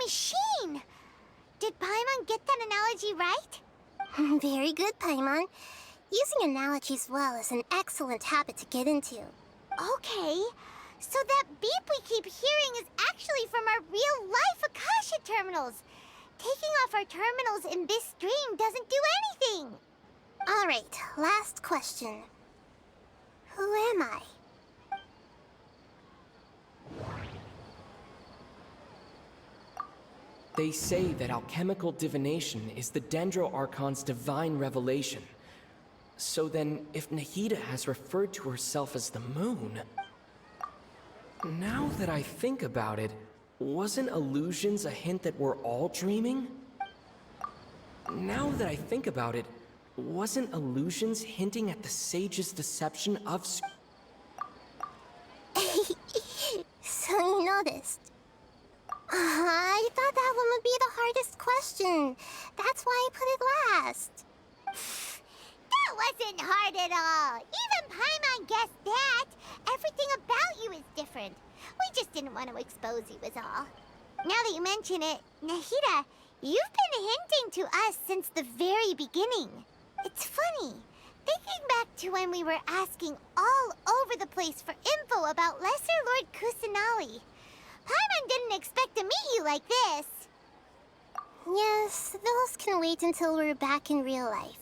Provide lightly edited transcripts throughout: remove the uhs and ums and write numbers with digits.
machine! Did Paimon get that analogy right? Very good, Paimon. Using analogies well is an excellent habit to get into. Okay, so that beep we keep hearing is actually from our real-life Akasha terminals. Taking off our terminals in this stream doesn't do anything. Alright, last question. Who am I? They say that alchemical divination is the Dendro Archon's divine revelation. So then, if Nahida has referred to herself as the moon... Now that I think about it, wasn't illusions a hint that we're all dreaming? Now that I think about it, wasn't illusions hinting at the sage's deception of... So you noticed. I thought that one would be the hardest question. That's why I put it last. That wasn't hard at all. Even Paimon guessed that. Everything about you is different. We just didn't want to expose you is all. Now that you mention it, Nahida, you've been hinting to us since the very beginning. It's funny. Thinking back to when we were asking all over the place for info about Lesser Lord Kusanali. Paimon didn't expect to meet you like this. Yes, those can wait until we're back in real life.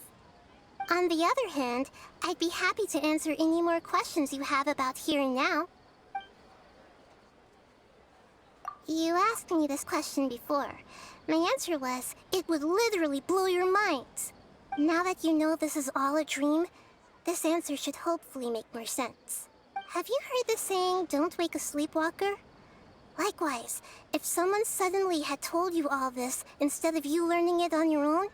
On the other hand, I'd be happy to answer any more questions you have about here and now. You asked me this question before. My answer was, it would literally blow your minds. Now that you know this is all a dream, this answer should hopefully make more sense. Have you heard the saying, don't wake a sleepwalker? Likewise, if someone suddenly had told you all this instead of you learning it on your own,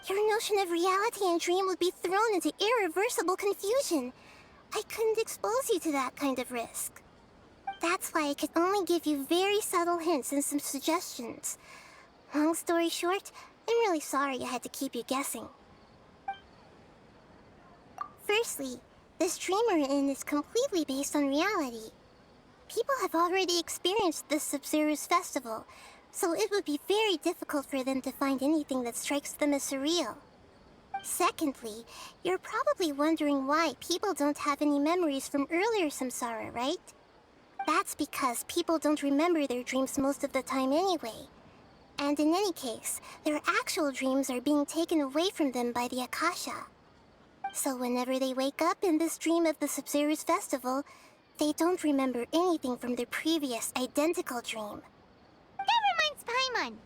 your notion of reality and dream would be thrown into irreversible confusion. I couldn't expose you to that kind of risk. That's why I could only give you very subtle hints and some suggestions. Long story short, I'm really sorry I had to keep you guessing. Firstly, this dream we're in is completely based on reality. People have already experienced this Sub-Zero's festival, so it would be very difficult for them to find anything that strikes them as surreal. Secondly, you're probably wondering why people don't have any memories from earlier samsara, right? That's because people don't remember their dreams most of the time anyway. And in any case, their actual dreams are being taken away from them by the Akasha. So whenever they wake up in this dream of the Sub-Zero's festival, they don't remember anything from their previous identical dream. That reminds Paimon.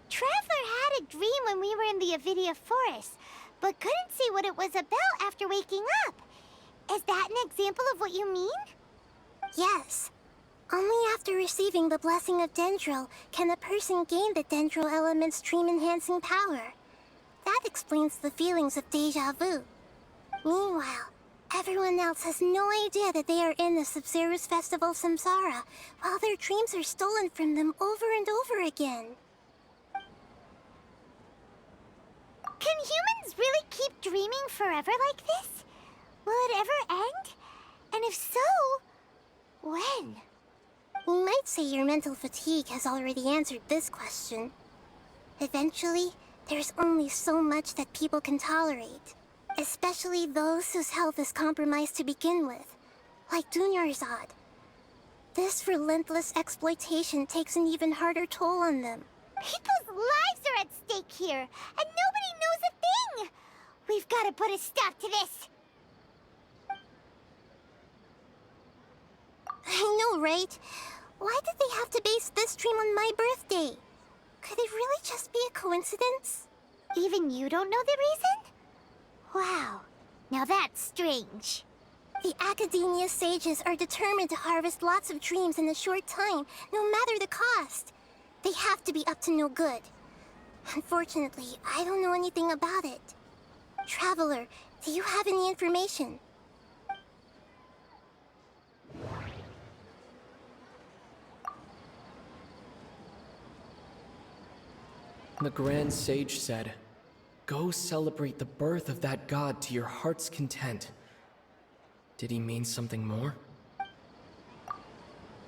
Traveler had a dream when we were in the Avidia forest, but couldn't see what it was about after waking up. Is that an example of what you mean? Yes. Only after receiving the blessing of Dendro can a person gain the Dendro element's dream-enhancing power. That explains the feelings of déjà vu. Meanwhile, everyone else has no idea that they are in the Sub-Zero's festival samsara, while their dreams are stolen from them over and over again. Can humans really keep dreaming forever like this? Will it ever end? And if so, when? You might say your mental fatigue has already answered this question. Eventually, there's only so much that people can tolerate. Especially those whose health is compromised to begin with, like Dunyarzad. This relentless exploitation takes an even harder toll on them. People's lives are at stake here, and nobody knows a thing! We've got to put a stop to this! I know, right? Why did they have to base this dream on my birthday? Could it really just be a coincidence? Even you don't know the reason? Wow, now that's strange. The Academia sages are determined to harvest lots of dreams in a short time, no matter the cost. They have to be up to no good. Unfortunately, I don't know anything about it. Traveler, do you have any information? The Grand Sage said, "Go celebrate the birth of that god to your heart's content." Did he mean something more?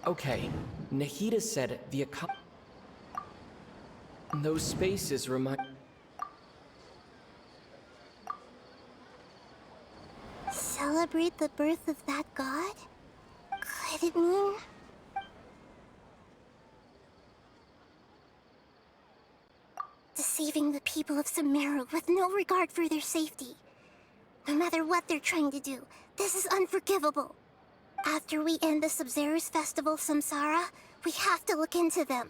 Okay, Nahida said the Those spaces remind... Celebrate the birth of that god? Could it mean... deceiving the people of Sumeru with no regard for their safety? No matter what they're trying to do, this is unforgivable. After we end the Sub-Zero's festival, Samsara, we have to look into them.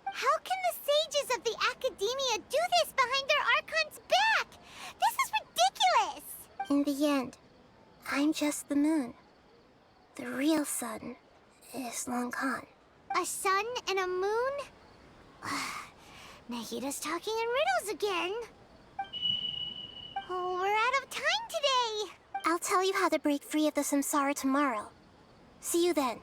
How can the sages of the Academia do this behind their Archon's back? This is ridiculous! In the end, I'm just the moon. The real sun is long gone. A sun and a moon? Nahida's talking in riddles again. Oh, we're out of time today. I'll tell you how to break free of the samsara tomorrow. See you then.